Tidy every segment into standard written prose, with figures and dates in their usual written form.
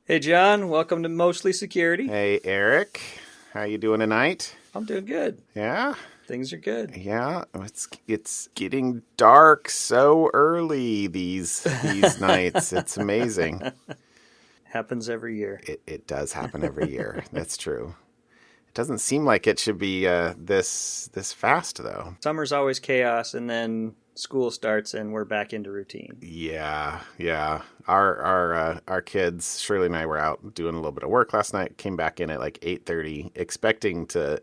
Hey John, welcome to Mostly Security. Hey Eric, how you doing tonight? I'm doing good. Yeah, Things are good. yeah. It's getting dark so early these nights. It's amazing. Happens every year. It does happen every year. That's true. It doesn't seem like it should be this fast though. Summer's always chaos, and then school starts, and we're back into routine. Yeah, yeah. Our kids, Shirley and I were out doing a little bit of work last night. Came back in at like 8:30, expecting to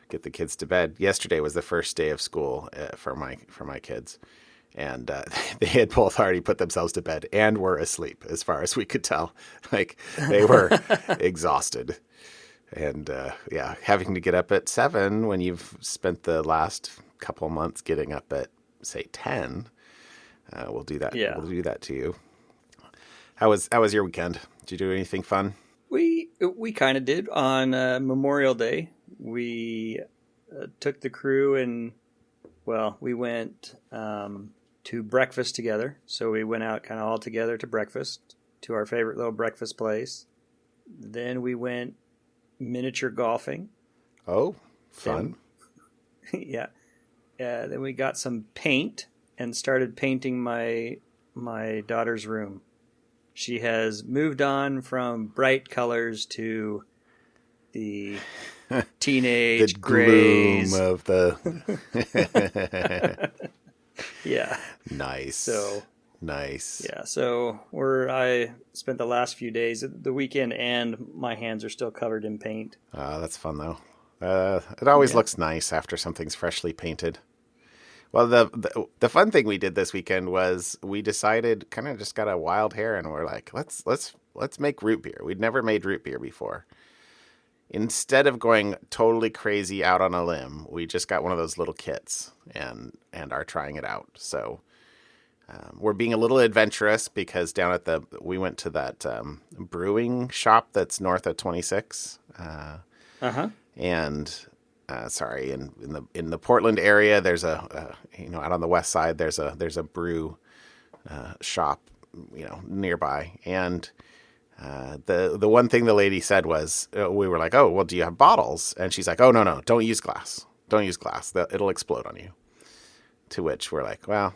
get the kids to bed. Yesterday was the first day of school for my kids, and they had both already put themselves to bed and were asleep, as far as we could tell. Like they were exhausted, and yeah, having to get up at 7 when you've spent the last couple months getting up at say 10. We'll do that. Yeah. We'll do that to you. How was your weekend? Did you do anything fun? We kind of did on Memorial Day. We took the crew and we went to breakfast together. So we went out kind of all together to breakfast to our favorite little breakfast place. Then we went miniature golfing. Oh, fun. Yeah. Then we got some paint and started painting my daughter's room. She has moved on from bright colors to the teenage The grays. gloom of the Yeah. nice. So nice. yeah. So I spent the last few days, the weekend, and my hands are still covered in paint. That's fun though. It always Yeah. looks nice after something's freshly painted. Well, the fun thing we did this weekend was we decided, kind of just got a wild hair, and we're like, let's make root beer. We'd never made root beer before. Instead of going totally crazy out on a limb, we just got one of those little kits and are trying it out. So we're being a little adventurous because we went to that brewing shop that's north of 26, and sorry, in the Portland area, there's out on the west side, there's a brew shop, nearby, and the one thing the lady said was, we were like, oh, well, do you have bottles? And she's like, oh, no, don't use glass. Don't use glass. It'll explode on you. To which we're like, well,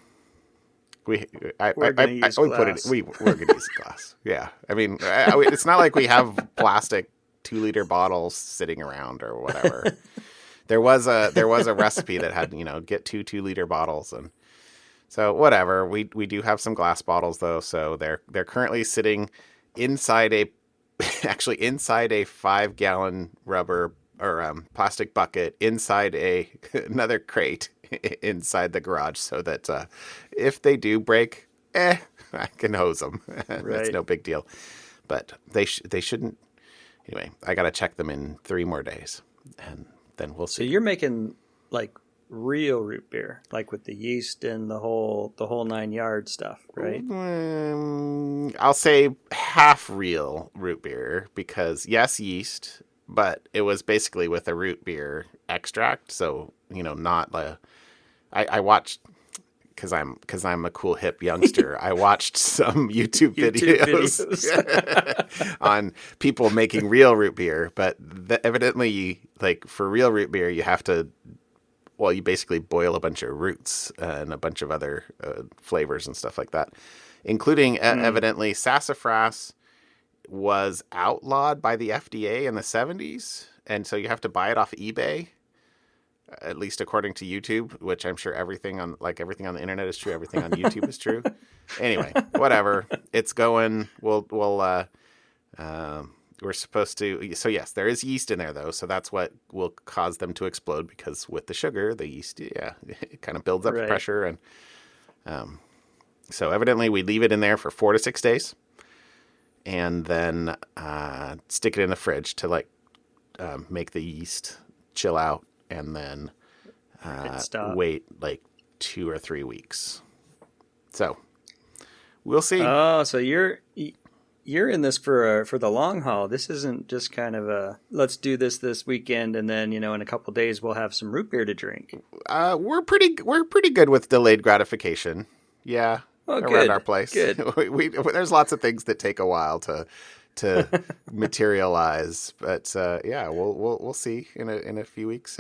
we're gonna use glass. We're gonna use glass. Yeah, I mean, it's not like we have plastic 2-liter bottles sitting around or whatever. There was a recipe that had, get 2-liter bottles, and so whatever. We do have some glass bottles though, so they're currently sitting inside a 5-gallon rubber or plastic bucket inside another crate inside the garage, so that if they do break, I can hose them. Right. That's no big deal. But they shouldn't. Anyway, I got to check them in 3 more days, and then we'll see. So you're making like real root beer, like with the yeast and the whole 9 yard stuff, right? I'll say half real root beer because yes, yeast, but it was basically with a root beer extract. So not I watched. Because I'm a cool hip youngster, I watched some YouTube videos on people making real root beer. But evidently, like for real root beer, you have to, you basically boil a bunch of roots and a bunch of other flavors and stuff like that, including evidently sassafras was outlawed by the FDA in the 70s, and so you have to buy it off eBay. At least according to YouTube, which I'm sure everything on the internet is true. Everything on YouTube is true. Anyway, whatever. It's going. We're supposed to. So yes, there is yeast in there though. So that's what will cause them to explode, because with the sugar, the yeast, it kind of builds up pressure, and so evidently we leave it in there for 4 to 6 days, and then stick it in the fridge to make the yeast chill out. And then wait like 2 or 3 weeks. So we'll see. Oh, so you're in this for the long haul. This isn't just kind of a let's do this weekend, and then in a couple of days we'll have some root beer to drink. We're pretty good with delayed gratification. Yeah, Oh, around good. our place. Good. There's lots of things that take a while to materialize, but yeah, we'll see in a few weeks.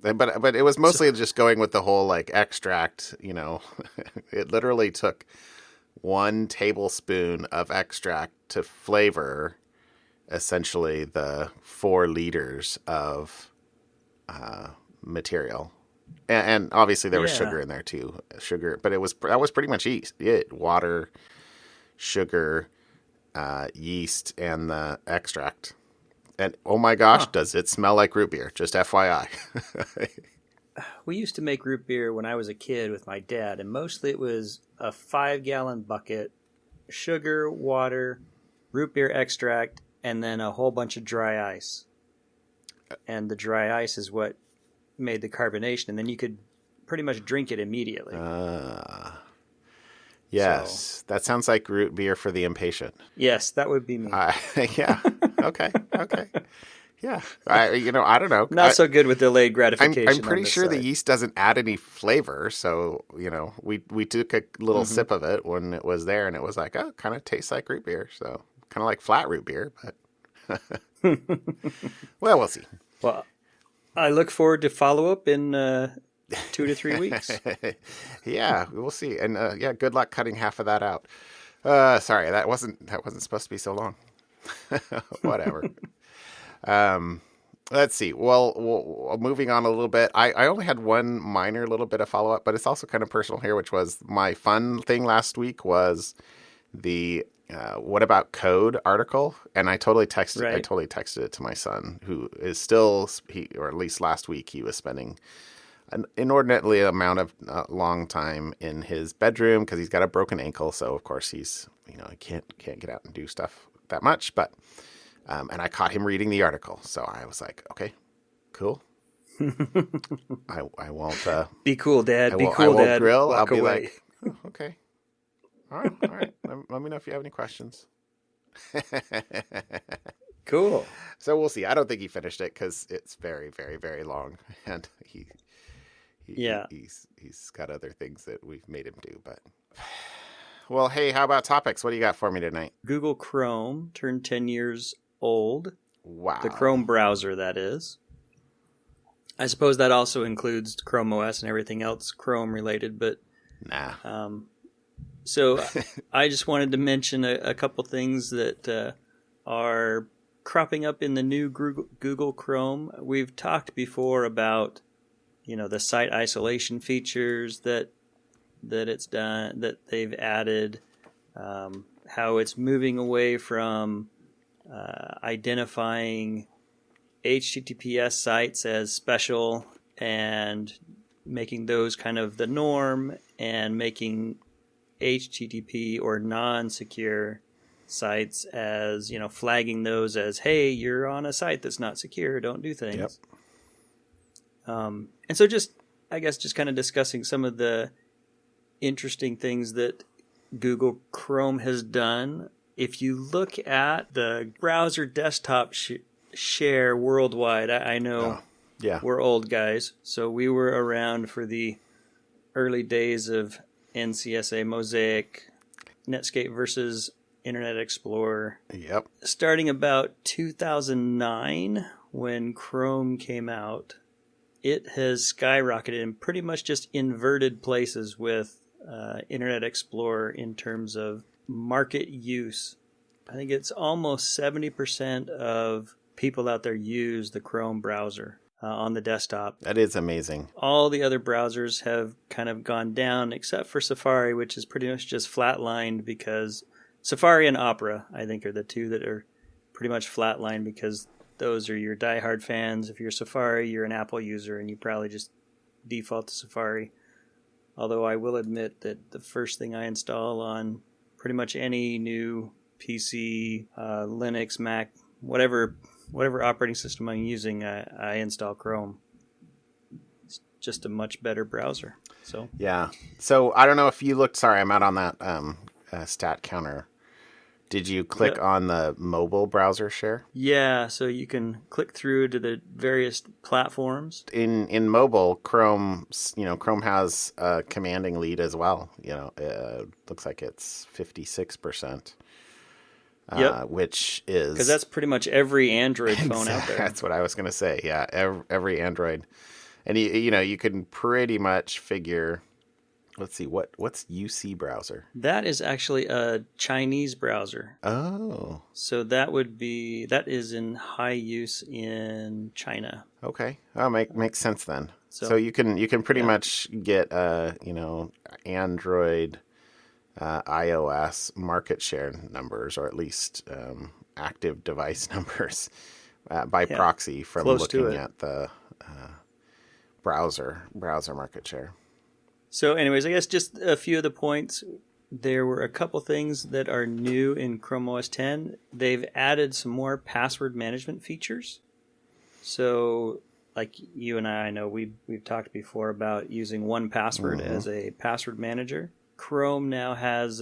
But it was mostly just going with the whole like extract. It literally took 1 tablespoon of extract to flavor essentially the 4 liters of material. And obviously there was sugar in there too. Sugar, but that was pretty much it. Water, sugar, yeast, and the extract. And oh my gosh, does it smell like root beer? Just FYI. We used to make root beer when I was a kid with my dad, and mostly it was a 5-gallon bucket, sugar, water, root beer extract, and then a whole bunch of dry ice. And the dry ice is what made the carbonation, and then you could pretty much drink it immediately. Yes, that sounds like root beer for the impatient. Yes, that would be me. Yeah. Okay. Yeah. I don't know. Not so good with delayed gratification. I'm pretty sure the yeast doesn't add any flavor. So, we took a little sip of it when it was there and it was like, oh, kind of tastes like root beer. So kind of like flat root beer, but well, we'll see. Well, I look forward to follow up in 2 to 3 weeks. Yeah, we'll see. And yeah, good luck cutting half of that out. Sorry, that wasn't supposed to be so long. Whatever. Let's see. Well, moving on a little bit. I only had one minor little bit of follow up, but it's also kind of personal here, which was my fun thing last week was the "What About Code" article, and I totally texted it to my son, who is still or at least last week he was spending an inordinately amount of long time in his bedroom because he's got a broken ankle. So of course he's he can't get out and do stuff that much, but. And I caught him reading the article, so I was like, "Okay, cool. I won't be cool, Dad. I won't grill. I'll be like, oh, okay, all right. Let me know if you have any questions." Cool. So we'll see. I don't think he finished it because it's very, very, very long, and he's got other things that we've made him do, but. Well, hey, how about topics? What do you got for me tonight? Google Chrome turned 10 years old. Wow. The Chrome browser, that is. I suppose that also includes Chrome OS and everything else Chrome related, but nah. So I just wanted to mention a couple things that are cropping up in the new Google Chrome. We've talked before about, the site isolation features that it's done, that they've added, how it's moving away from identifying HTTPS sites as special and making those kind of the norm, and making HTTP or non-secure sites as, flagging those as, hey, you're on a site that's not secure, don't do things. Yep. And so just kind of discussing some of the interesting things that Google Chrome has done. If you look at the browser desktop share worldwide, I know we're old guys, so we were around for the early days of NCSA, Mosaic, Netscape versus Internet Explorer. Yep. Starting about 2009, when Chrome came out, it has skyrocketed in pretty much just inverted places with Internet Explorer in terms of market use. I think it's almost 70% of people out there use the Chrome browser on the desktop. That is amazing. All the other browsers have kind of gone down, except for Safari, which is pretty much just flatlined, because Safari and Opera, I think, are the two that are pretty much flatlined, because those are your diehard fans. If you're Safari, you're an Apple user, and you probably just default to Safari. Although I will admit that the first thing I install on pretty much any new PC, Linux, Mac, whatever operating system I'm using, I install Chrome. It's just a much better browser. So yeah. So I don't know if you looked. Sorry, I'm out on that stat counter. Did you click Yep. on the mobile browser share? Yeah, so you can click through to the various platforms. In mobile, Chrome, Chrome has a commanding lead as well. Looks like it's 56%, Yep, which because is that's pretty much every Android phone out there. That's what I was going to say. Yeah, every Android, and you can pretty much figure. Let's see what's UC browser. That is actually a Chinese browser. Oh, So that is in high use in China. okay. Oh, makes sense then. So, So you can pretty yeah. much get Android, iOS market share numbers, or at least active device numbers by Yeah, proxy from close to looking it. at the browser market share. So, anyways, I guess just a few of the points. There were a couple things that are new in Chrome OS 10. They've added some more password management features. So, like you and I know we've talked before about using 1Password as a password manager. Chrome now has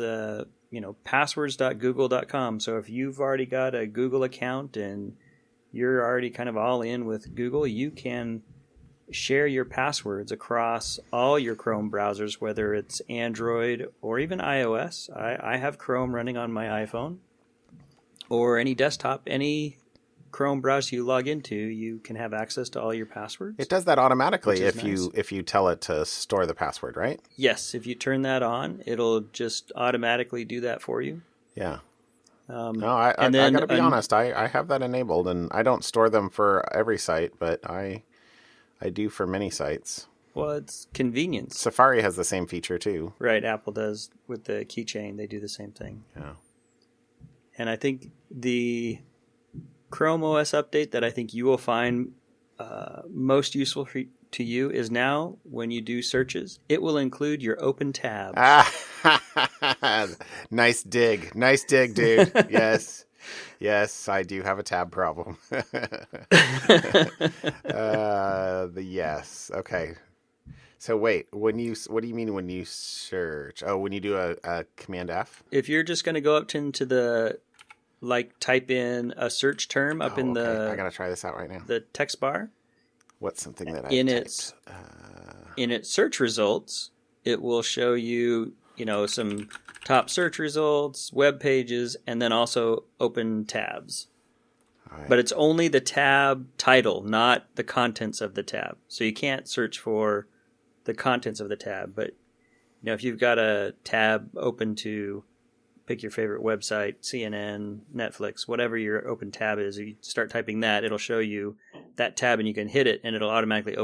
passwords.google.com. So if you've already got a Google account and you're already kind of all in with Google, you can share your passwords across all your Chrome browsers, whether it's Android or even iOS. I have Chrome running on my iPhone or any desktop, any Chrome browser you log into, you can have access to all your passwords. It does that automatically Which is if you tell it to store the password, right? Yes, if you turn that on, it'll just automatically do that for you. Yeah. Um, No, I and then gotta be honest. I have that enabled, and I don't store them for every site, but I do for many sites. well, it's convenience, Safari has the same feature too. right? Apple does with the keychain; they do the same thing. Yeah. And I think the Chrome OS update that I think you will find most useful to you is now when you do searches, it will include your open tabs. Nice dig, dude. Yes, yes, I do have a tab problem. Yes. Okay. So wait, what do you mean when you search? Oh, when you do a Command F? If you're just going to go up into the type in a search term up in I gotta try this out right now. the text bar, What's something that I in typed? its search results, it will show you some top search results, web pages, and then also open tabs. All right. But it's only the tab title, not the contents of the tab. So you can't search for the contents of the tab. But if you've got a tab open to pick your favorite website, CNN, Netflix, whatever your open tab is, you start typing that, it'll show you that tab, and you can hit it, and it'll automatically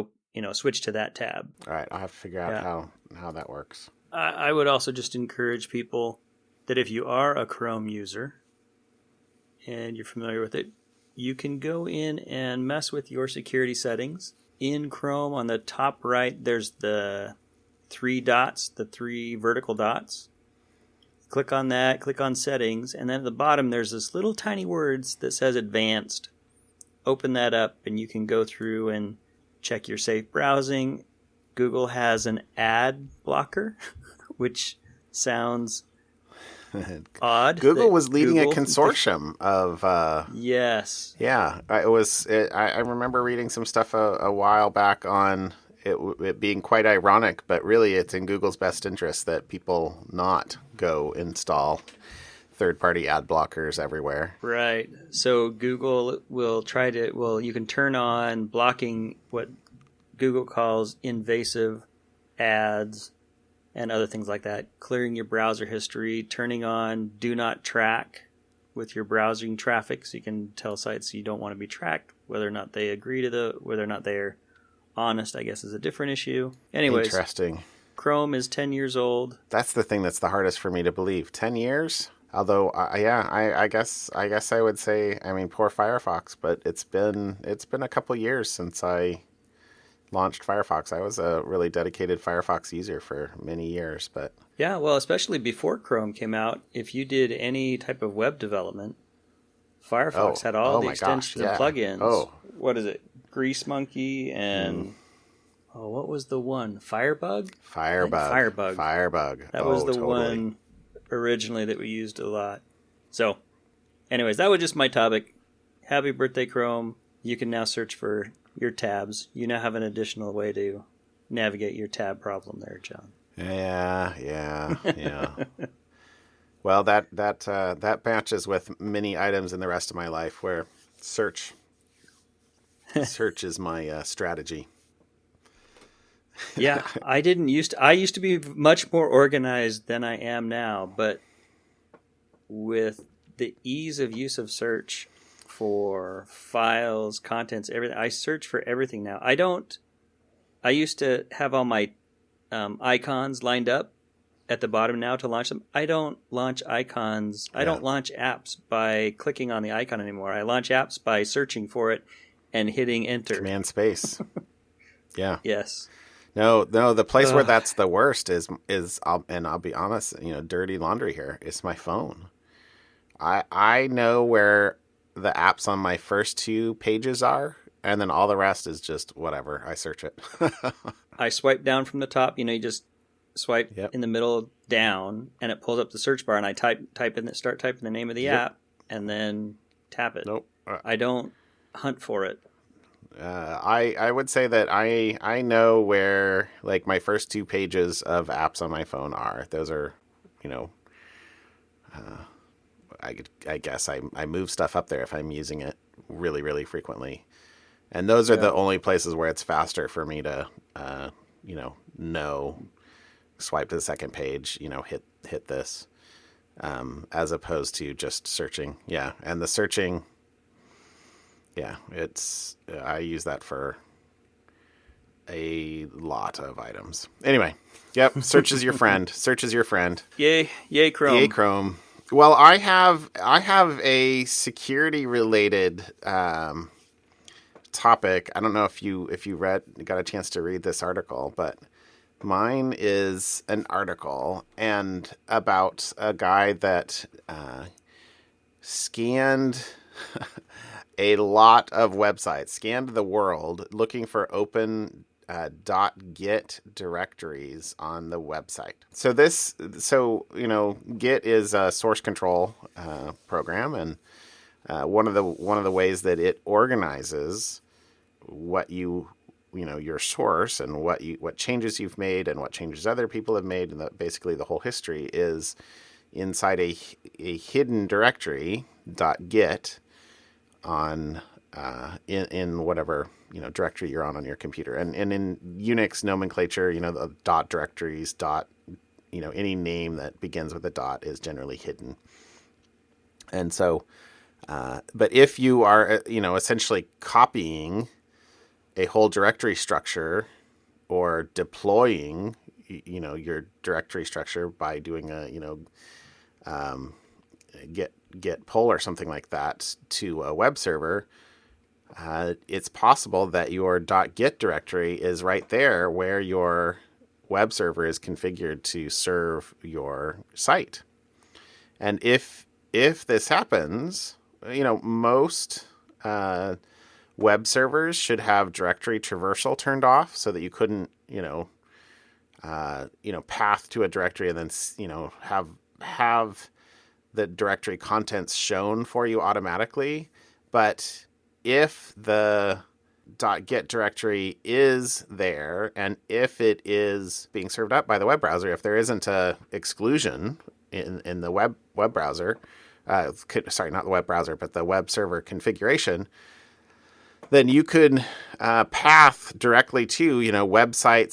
switch to that tab. All right, I'll have to figure out how that works. I would also just encourage people that if you are a Chrome user and you're familiar with it, you can go in and mess with your security settings. In Chrome, on the top right, there's the three dots, the three vertical dots. Click on that, click on settings, and then at the bottom there's this little tiny words that says advanced. Open that up and you can go through and check your safe browsing. Google has an ad blocker, which sounds odd. Google was leading a consortium of yes. Yeah, I remember reading some stuff a while back on it being quite ironic, but really it's in Google's best interest that people not go install third-party ad blockers everywhere. Right. So Google will you can turn on blocking what Google calls invasive ads and other things like that, clearing your browser history, turning on do not track with your browsing traffic so you can tell sites you don't want to be tracked. Whether or not they agree to whether or not they're honest, I guess, is a different issue. Anyways, interesting. Chrome is 10 years old. That's the thing that's the hardest for me to believe. 10 years? Although, I guess I would say, I mean, poor Firefox, but it's been a couple years since I launched Firefox. I was a really dedicated Firefox user for many years, but yeah, well, especially before Chrome came out, if you did any type of web development, Firefox had all the extensions and plugins. Oh, what is it? Grease Monkey and what was the one? Firebug. Firebug. That was the totally. one originally that we used a lot. So, anyways, that was just my topic. Happy birthday, Chrome. You can now search for your tabs. You now have an additional way to navigate your tab problem there, John. Yeah. Well, that matches with many items in the rest of my life where search is my strategy. Yeah, I used to be much more organized than I am now, but with the ease of use of search for files, contents, everything, I search for everything now. I used to have all my icons lined up at the bottom now to launch them. I don't launch icons. I don't launch apps by clicking on the icon anymore. I launch apps by searching for it and hitting enter. Command space. Yeah. Yes. No. The place where that's the worst is I'll be honest. Dirty laundry here. It's my phone. I know where the apps on my first 2 pages are, and then all the rest is just whatever. I search it. I swipe down from the top. You just swipe in the middle down, and it pulls up the search bar, and I start typing the name of the app, and then tap it. Nope. I don't hunt for it. I would say that I know where like my first 2 pages of apps on my phone are. Those are, I guess I move stuff up there if I'm using it really, really frequently. And those are the only places where it's faster for me to, swipe to the second page, hit this, as opposed to just searching. Yeah. And the searching, I use that for a lot of items. Anyway. Yep. Search is your friend. Search is your friend. Yay, Chrome. Yay, Chrome. Well, I have a security related topic. I don't know if you got a chance to read this article, but mine is an article and about a guy that scanned a lot of websites, scanned the world looking for open .git directories on the website. So Git is a source control program, and one of the ways that it organizes what your source and what changes you've made and what changes other people have made, and basically the whole history is inside a hidden directory .git on in whatever directory you're on your computer, and in Unix nomenclature, the dot directories any name that begins with a dot is generally hidden. And so, but if you are essentially copying a whole directory structure or deploying your directory structure by doing a get pull or something like that to a web server, it's possible that your .git directory is right there where your web server is configured to serve your site. And if this happens, most web servers should have directory traversal turned off so that you couldn't, path to a directory and then, have the directory contents shown for you automatically. But if the .git directory is there, and if it is being served up by the web browser, if there isn't a exclusion in the web browser, sorry, not the web browser, but the web server configuration, then you could path directly to website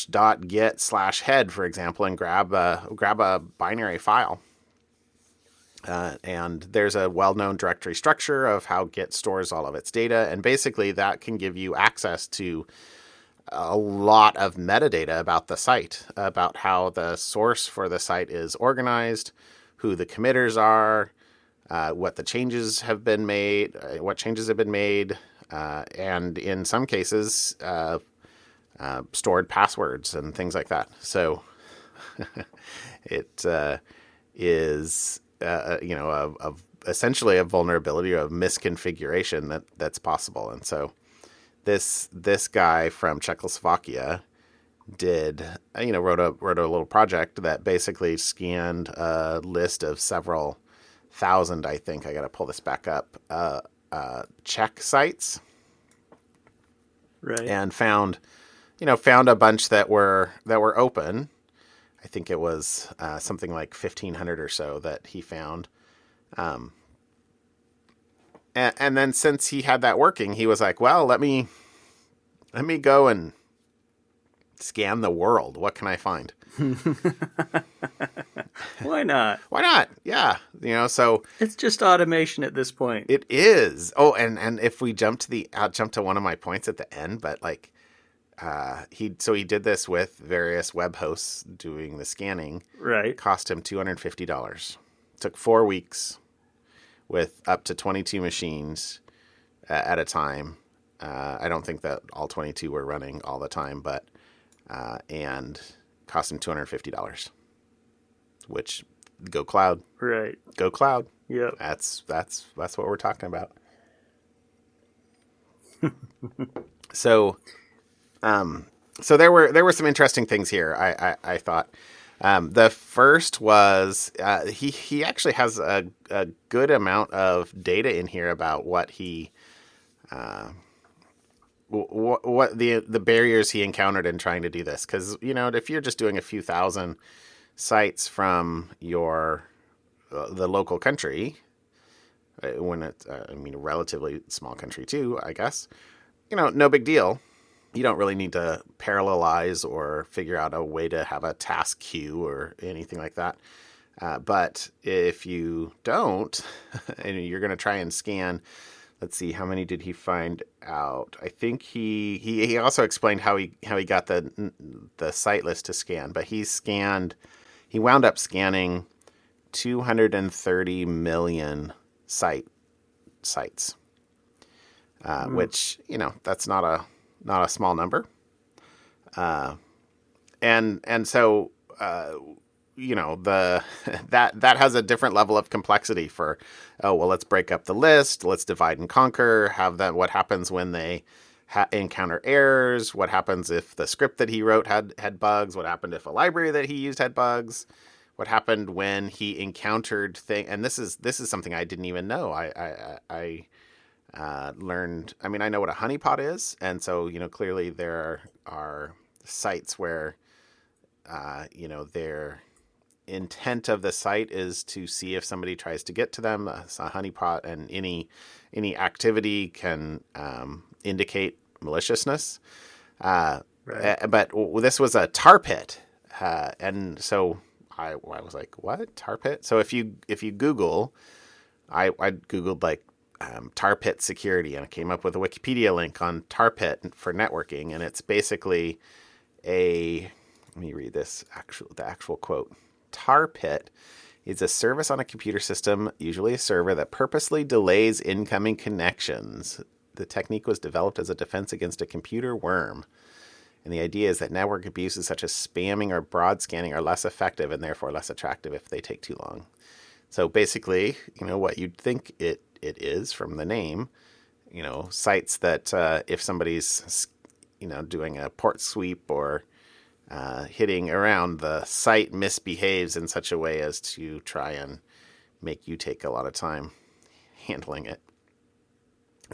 /.git/head, for example, and grab a binary file. And there's a well-known directory structure of how Git stores all of its data. And basically that can give you access to a lot of metadata about the site, about how the source for the site is organized, who the committers are, what the changes have been made, and in some cases, stored passwords and things like that. So it is... essentially a vulnerability or a misconfiguration that's possible. And so this guy from Czechoslovakia wrote a little project that basically scanned a list of several thousand, I think. I got to pull this back up. Czech sites, Right. and found a bunch that were open. I think it was something like 1,500 or so that he found. And then since he had that working, he was like, well, let me go and scan the world. What can I find? Why not? Why not? Yeah. So It's just automation at this point. it is. Oh, and if we I'll jump to one of my points at the end, but like, he did this with various web hosts doing the scanning. Right. It cost him $250. Took 4 weeks with up to 22 machines at a time. I don't think that all 22 were running all the time, but and cost him $250, which go cloud. Right. Go cloud. Yep. That's what we're talking about. So there were some interesting things here. I thought. The first was he actually has a good amount of data in here about what he what the barriers he encountered in trying to do this. Because if you're just doing a few thousand sites from your the local country, when it's a relatively small country too, I guess, no big deal. You don't really need to parallelize or figure out a way to have a task queue or anything like that. But if you don't, and you're going to try and scan, let's see, how many did he find out? I think he also explained how he got the site list to scan, but he wound up scanning 230 million sites, which that's not a small number. And so, that has a different level of complexity for, let's break up the list. Let's divide and conquer, have that. What happens when they encounter errors? What happens if the script that he wrote had bugs? What happened if a library that he used had bugs? What happened when he encountered and this is something I didn't even know. I learned. I know what a honeypot is, and so clearly there are sites where their intent of the site is to see if somebody tries to get to them. It's a honeypot, and any activity can indicate maliciousness. Right. But this was a tar pit, and so I was like, "What, tar pit?" So if you Google, I Googled like tar pit security, and I came up with a Wikipedia link on tar pit for networking, and it's basically let me read the actual quote. Tar pit is a service on a computer system, usually a server, that purposely delays incoming connections. The technique was developed as a defense against a computer worm. And the idea is that network abuses such as spamming or broad scanning are less effective and therefore less attractive if they take too long. So basically, what you'd think it is from the name, sites that if somebody's, doing a port sweep or hitting around, the site misbehaves in such a way as to try and make you take a lot of time handling it.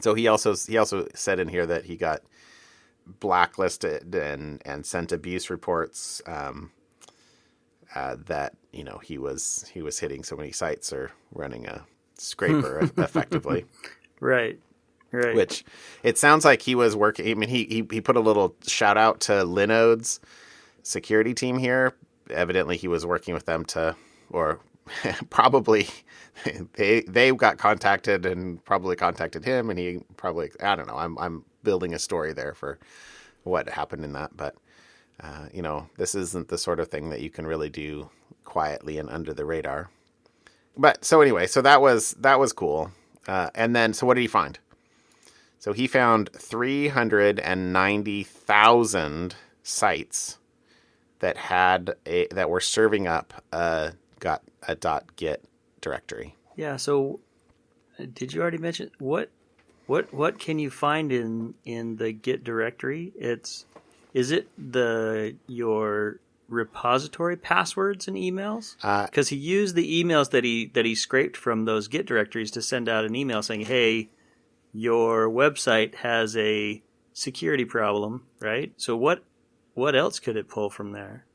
So he also said in here that he got blacklisted and sent abuse reports that he was hitting so many sites or running a scraper effectively. Right. Which it sounds like he was working. He put a little shout out to Linode's security team here. Evidently he was working with them or probably they got contacted and probably contacted him, and he probably, I don't know. I'm building a story there for what happened in that, but this isn't the sort of thing that you can really do quietly and under the radar. But so anyway, so that was cool. And then, so what did he find? So he found 390,000 sites that were serving up a .git directory. Yeah. So, did you already mention what can you find in the Git directory? Is it your repository passwords and emails? Uh, Because he used the emails that he scraped from those Git directories to send out an email saying, "Hey, your website has a security problem," right? So what else could it pull from there?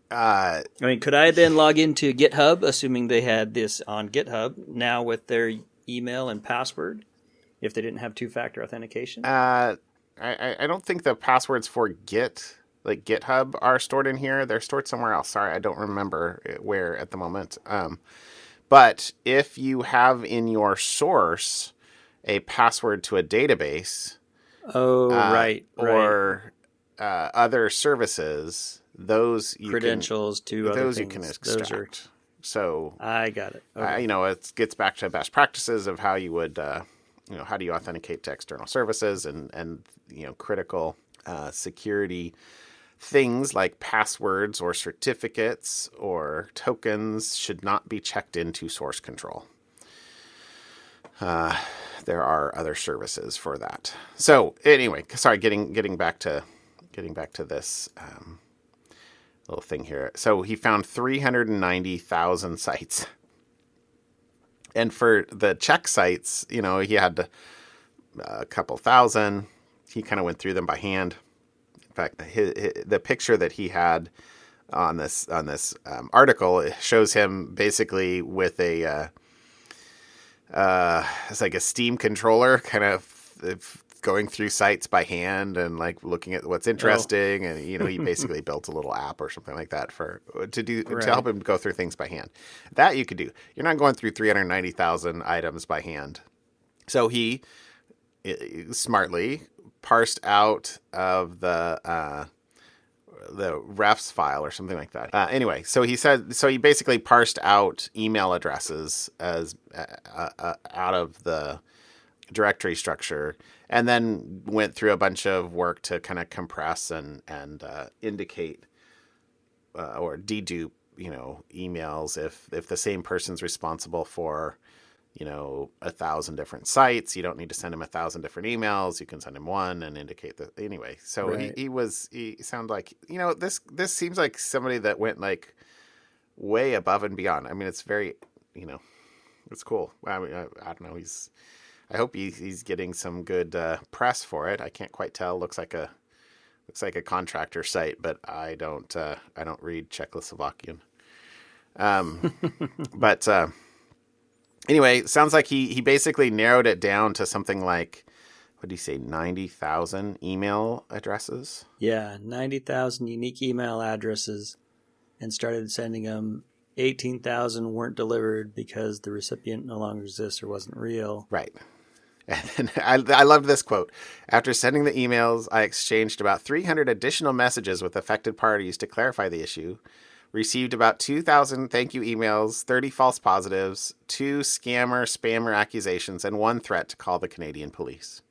uh, I mean, could I then log into GitHub, assuming they had this on GitHub, now with their email and password, if they didn't have two-factor authentication? I don't think the passwords for Git, like GitHub, are stored in here. They're stored somewhere else. Sorry, I don't remember where at the moment. But if you have in your source a password to a database, Oh, right. or other services, those you Credentials to can, other those things. you can Those are. extract. So I got it. Okay. it gets back to best practices of how you would, how do you authenticate to external services and critical security things like passwords or certificates or tokens should not be checked into source control. There are other services for that. So anyway, sorry, getting back to this little thing here. So he found 390,000 sites. And for the check sites, he had a couple thousand. He kind of went through them by hand. In fact, the picture that he had on this article shows him basically with a it's like a Steam controller, kind of going through sites by hand and like looking at what's interesting. And he basically built a little app or something like that to help him go through things by hand. That you could do. You're not going through 390,000 items by hand. So he smartly parsed out of the refs file or something like that. Anyway, so he basically parsed out email addresses as out of the directory structure, and then went through a bunch of work to kind of compress and indicate or dedupe emails if the same person's responsible for 1,000 different sites. You don't need to send him 1,000 different emails. You can send him one and indicate that. Anyway, so Right. he sounded like, this seems like somebody that went like way above and beyond. I mean, it's very, it's cool. I mean, I don't know. I hope he's getting some good press for it. I can't quite tell. Looks like a contractor site, but I don't read Czechoslovakian. But anyway, it sounds like he basically narrowed it down to something like, what did he say, 90,000 email addresses? Yeah, 90,000 unique email addresses, and started sending them. 18,000 weren't delivered because the recipient no longer exists or wasn't real. Right. And I loved this quote. After sending the emails, I exchanged about 300 additional messages with affected parties to clarify the issue. Received about 2,000 thank you emails, 30 false positives, 2 spammer accusations, and 1 threat to call the Canadian police.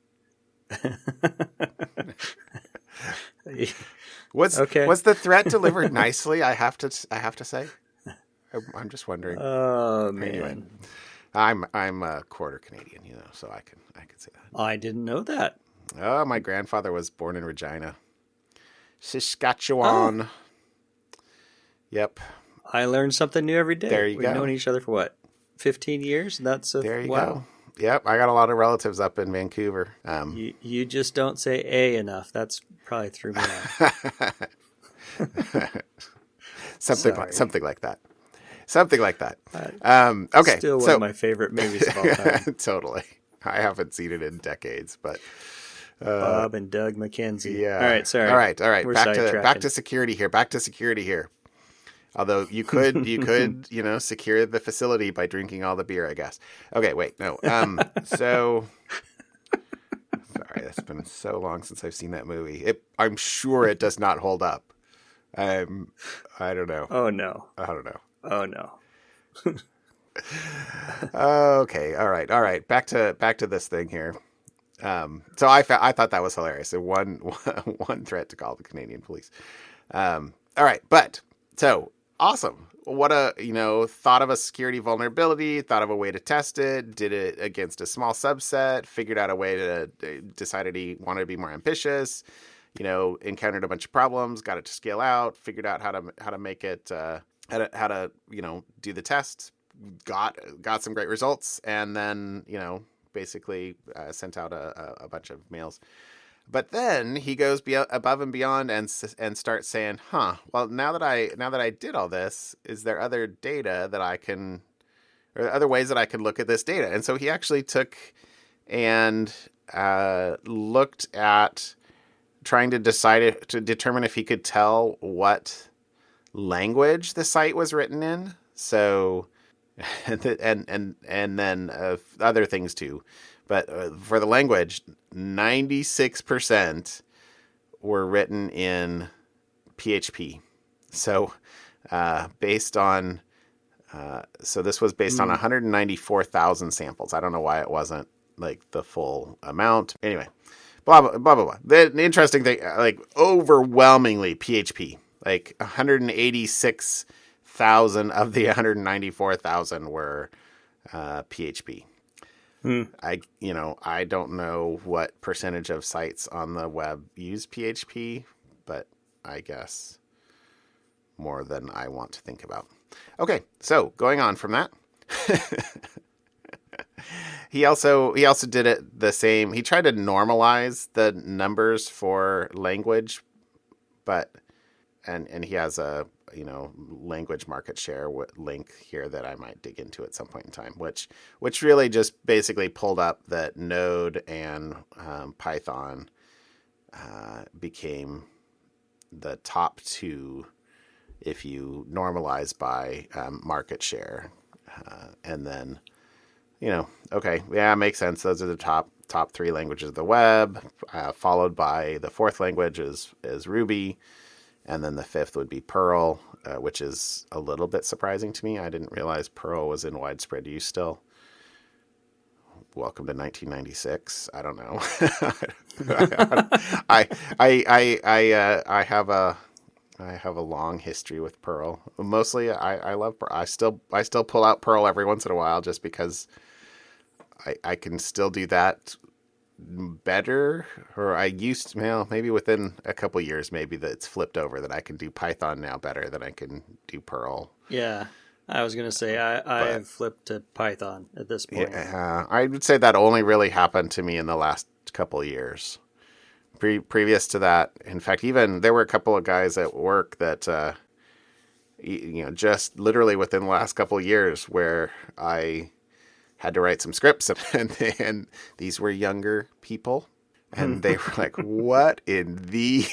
Was the threat delivered nicely? I have to say. I'm just wondering. Oh man, anyway, I'm a quarter Canadian, so I can say that. I didn't know that. Oh, my grandfather was born in Regina, Saskatchewan. Oh. Yep. I learn something new every day. There you go. We've known each other for what, 15 years? There you go. Yep, I got a lot of relatives up in Vancouver. You just don't say A enough. That's probably threw me off. Something like that. Something like that. Okay. Still one of my favorite movies of all time. Totally. I haven't seen it in decades, but Bob and Doug McKenzie. Yeah. All right. Sorry. All right. We're Back to security here. Although you could, secure the facility by drinking all the beer, I guess. Okay, wait, no. Sorry, it's been so long since I've seen that movie. I'm sure it does not hold up. I don't know. Oh no. I don't know. Oh no. Okay. All right. Back to this thing here. So I thought that was hilarious. So one threat to call the Canadian police. All right, but so awesome. What thought of a security vulnerability, thought of a way to test it, did it against a small subset, figured out a way to decided he wanted to be more ambitious, encountered a bunch of problems, got it to scale out, figured out how to make it, how to do the test, got some great results, and then basically sent out a bunch of mails. But then he goes above and beyond and starts saying, well, now that I did all this, is there other data that I can, or other ways that I could look at this data? And so he actually took and looked at trying to determine if he could tell what language the site was written in. So, and then other things too. But for the language, 96% were written in PHP. So based on, so this was based on 194,000 samples. I don't know why it wasn't like the full amount. Anyway, blah, blah, blah, blah, blah. The interesting thing, like overwhelmingly PHP, like 186,000 of the 194,000 were PHP. I don't know what percentage of sites on the web use PHP, but I guess more than I want to think about. Okay, so going on from that, he also did it the same. He tried to normalize the numbers for language, but and he has a language market share link here that I might dig into at some point in time, which really just basically pulled up that Node and Python became the top two if you normalize by market share. And then, okay, yeah, it makes sense. Those are the top three languages of the web, followed by the fourth language is Ruby. And then the fifth would be Perl, which is a little bit surprising to me. I didn't realize Perl was in widespread use still. Welcome to 1996. I don't know. I have a long history with Perl. Mostly, I love Perl. I still pull out Perl every once in a while just because I can still do that better, or I used to, well, maybe within a couple years, maybe that's flipped over that I can do Python now better than I can do Perl. Yeah, I was going to say I have flipped to Python at this point. Yeah, I would say that only really happened to me in the last couple of years. Previous to that, in fact, even there were a couple of guys at work that, just literally within the last couple of years where I had to write some scripts, and these were younger people, and they were like, what in the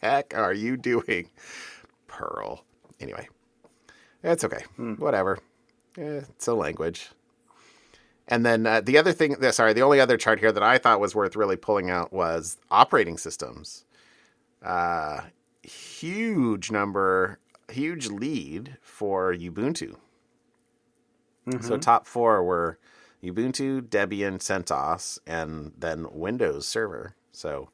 heck are you doing? Perl. Anyway, it's okay. Whatever. It's a language. And then the only other chart here that I thought was worth really pulling out was operating systems. Huge lead for Ubuntu. So top four were Ubuntu, Debian, CentOS, and then Windows Server. So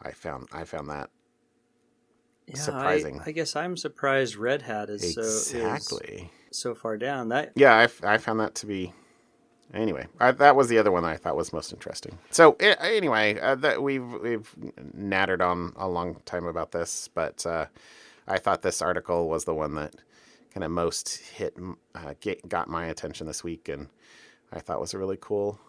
I found that surprising. I guess I'm surprised Red Hat is so far down. I found that to be. Anyway, that was the other one that I thought was most interesting. So anyway, that we've nattered on a long time about this, but I thought this article was the one that kind of most got my attention this week, and I thought was a really cool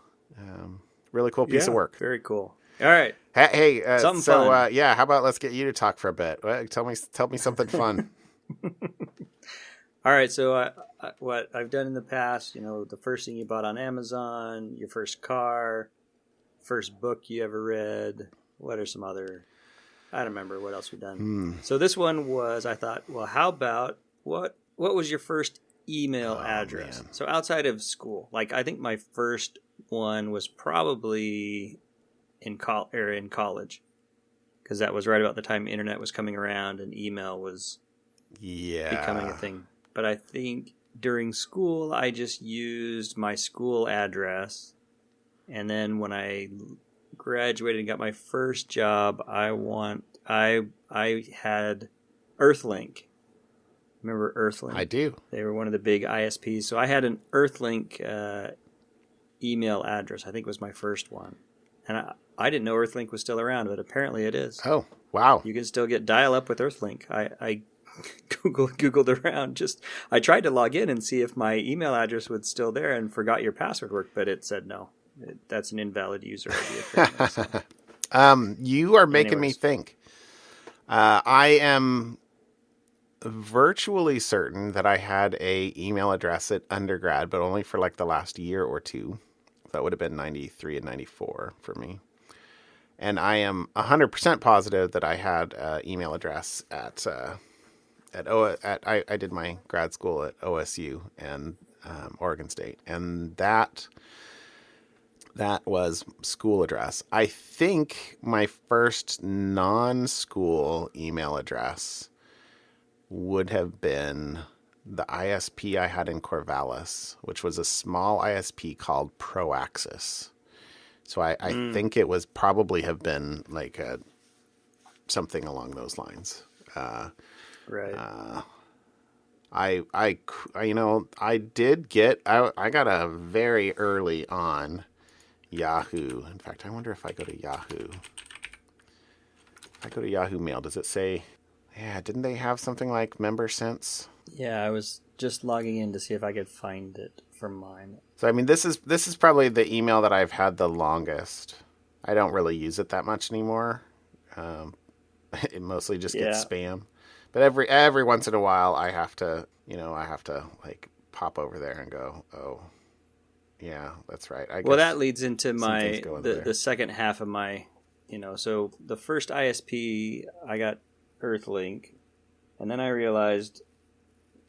piece of work. Very cool. All right. Hey, something fun. How about let's get you to talk for a bit? Tell me something fun. All right. So what I've done in the past, the first thing you bought on Amazon, your first car, first book you ever read. What are some other? I don't remember what else we've done. So this one was, I thought, well, how about what was your first email address? Man. So outside of school, like I think my first one was probably in college, because that was right about the time internet was coming around and email was becoming a thing. But I think during school, I just used my school address. And then when I graduated and got my first job, I had Earthlink. Remember Earthlink? I do. They were one of the big ISPs. So I had an Earthlink email address. I think it was my first one. And I didn't know Earthlink was still around, but apparently it is. Oh, wow. You can still get dial-up with Earthlink. I Googled around. I tried to log in and see if my email address was still there and forgot your password worked, but it said no. That's an invalid user ID. Apparently, so. You are making me think. I am virtually certain that I had a email address at undergrad, but only for like the last year or two. That would have been 93 and 94 for me. And I am 100% positive that I had an email address I did my grad school at OSU and Oregon State, and that was school address. I think my first non-school email address would have been the ISP I had in Corvallis, which was a small ISP called ProAxis. So I think it was probably have been like something along those lines. Right. I got a very early on Yahoo. In fact, I wonder if I go to Yahoo. If I go to Yahoo Mail, does it say, didn't they have something like MemberSense? Yeah, I was just logging in to see if I could find it from mine. So, I mean, this is probably the email that I've had the longest. I don't really use it that much anymore. It mostly just gets spam. But every once in a while, I have to like pop over there and go, oh, yeah, that's right. Well, that leads into the second half of my, so the first ISP, I got Earthlink, and then I realized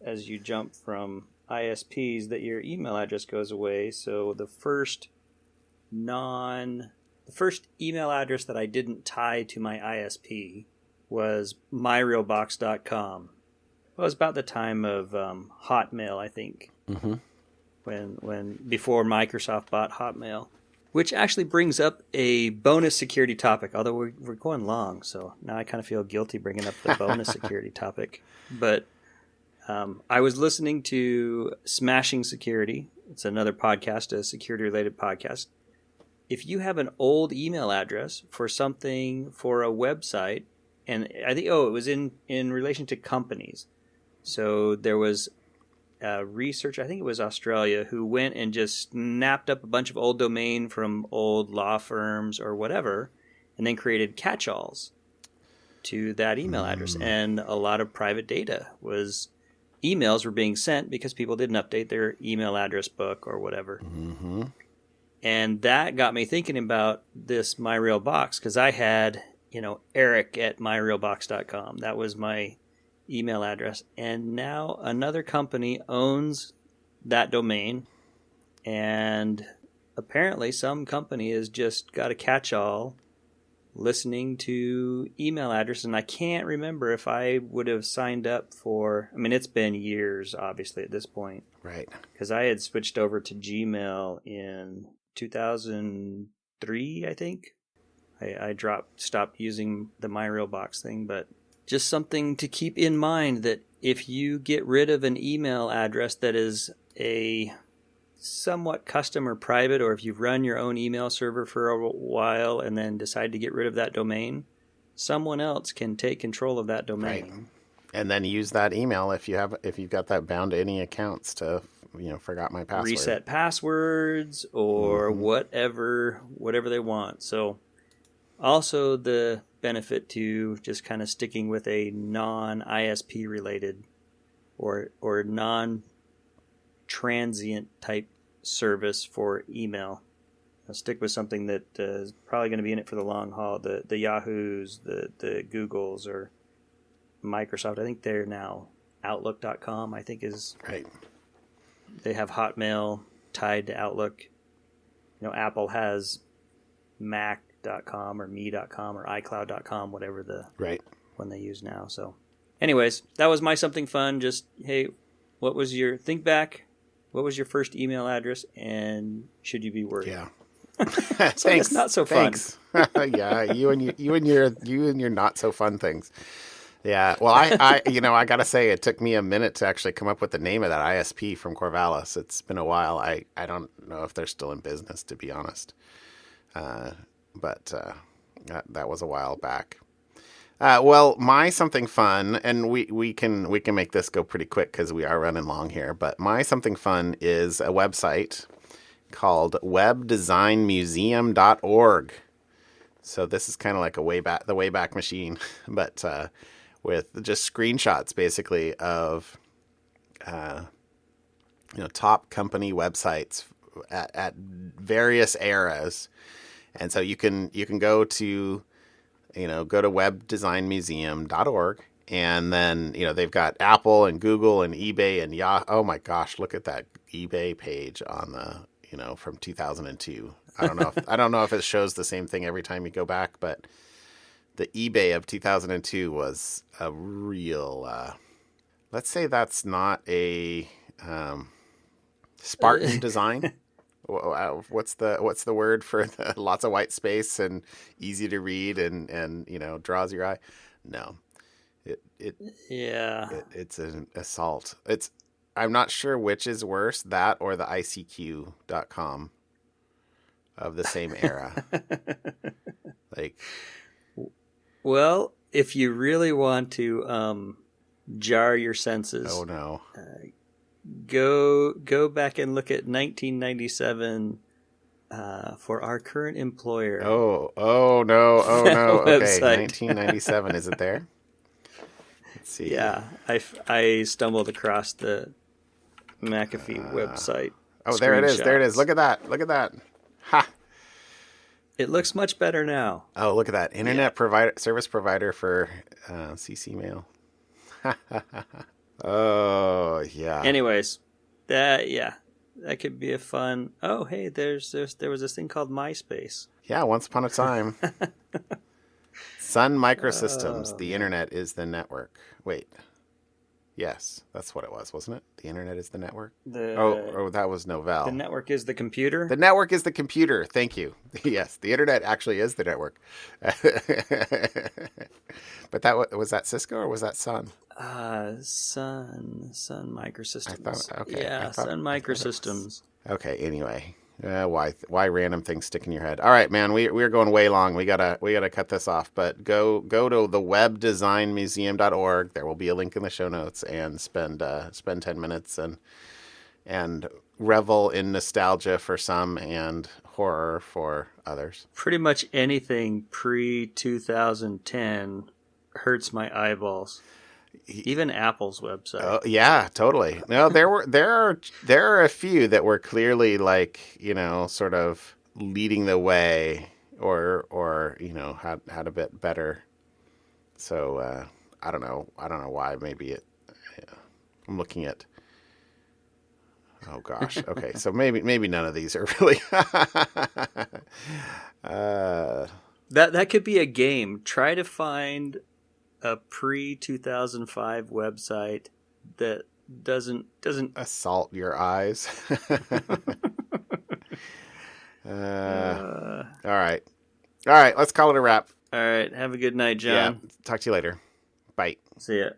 as you jump from ISPs that your email address goes away. So the first email address that I didn't tie to my ISP was myrealbox.com. It was about the time of Hotmail, I think, when before Microsoft bought Hotmail, which actually brings up a bonus security topic. Although we're going long, so now I kind of feel guilty bringing up the bonus security topic. But I was listening to Smashing Security. It's another podcast, a security-related podcast. If you have an old email address for a website, and I think, it was in relation to companies. So there was research, I think it was Australia, who went and just snapped up a bunch of old domain from old law firms or whatever, and then created catch-alls to that email address. And a lot of private data emails were being sent because people didn't update their email address book or whatever. Mm-hmm. And that got me thinking about this MyRealBox, because I had, Eric at myrealbox.com. That was my email address. And now another company owns that domain. And apparently some company has just got a catch-all listening to email addresses. And I can't remember if I would have signed up for, it's been years, obviously, at this point. Right. Because I had switched over to Gmail in 2003, I think. I stopped using the MyRealBox thing, but just something to keep in mind, that if you get rid of an email address that is a somewhat custom or private, or if you've run your own email server for a while and then decide to get rid of that domain, someone else can take control of that domain. Right. And then use that email if you've got that bound to any accounts to forgot my password. Reset passwords or whatever they want. So also the benefit to just kind of sticking with a non-ISP related or non-transient type service for email. I'll stick with something that is probably going to be in it for the long haul. The Yahoos, the Googles, or Microsoft. I think they're now Outlook.com, I think is right. They have Hotmail tied to Outlook. Apple has Mac.com or Me.com or iCloud.com, whatever the one they use now. So anyways, that was my something fun. Just, hey, think back, what was your first email address, and should you be worried? Yeah. So it's not so fun. Yeah, you and your not so fun things. Yeah, well, I gotta say, it took me a minute to actually come up with the name of that ISP from Corvallis. It's been a while. I don't know if they're still in business, to be honest. but that was a while back. Well, my something fun, and we can make this go pretty quick because we are running long here. But my something fun is a website called webdesignmuseum.org. So this is kind of like the Wayback Machine, but with just screenshots basically of top company websites at various eras, and so you can go to webdesignmuseum.org, and then they've got Apple and Google and eBay and Yahoo. Oh my gosh, look at that eBay page on the from 2002. I don't know if it shows the same thing every time you go back, but the eBay of 2002 was a real. Let's say that's not a Spartan design. What's the word for lots of white space and easy to read and draws your eye? No, it's an assault. I'm not sure which is worse, that or the ICQ.com of the same era. Well, if you really want to jar your senses, oh no, go back and look at 1997 for our current employer. Oh no. Okay, 1997. Is it there? Let's see. Yeah, I stumbled across the McAfee website. Oh, there it is. There it is. Look at that. Ha! It looks much better now. Oh, look at that. Internet service provider for CC Mail. Oh, yeah. Anyways, that could be a fun. Oh, hey, there was this thing called MySpace. Yeah, once upon a time. Sun Microsystems. The internet is the network. Wait. Yes, that's what it was, wasn't it? The internet is the network? That was Novell. The network is the computer? The network is the computer. Thank you. Yes, the internet actually is the network. But was that Cisco or was that Sun? Sun Microsystems. Sun Microsystems. Okay, anyway. Why random things stick in your head? All right, man. We're going way long. We gotta cut this off. But go to the webdesignmuseum.org. There will be a link in the show notes, and spend 10 minutes and revel in nostalgia for some and horror for others. Pretty much anything pre-2010 hurts my eyeballs. Even Apple's website. Oh, yeah, totally. No, there are a few that were clearly sort of leading the way or had a bit better. So I don't know why. Maybe I'm looking at. Oh gosh. Okay, so maybe none of these are really. That could be a game. Try to find a pre-2005 website that doesn't assault your eyes. All right. Let's call it a wrap. All right. Have a good night, John. Yeah. Talk to you later. Bye. See ya.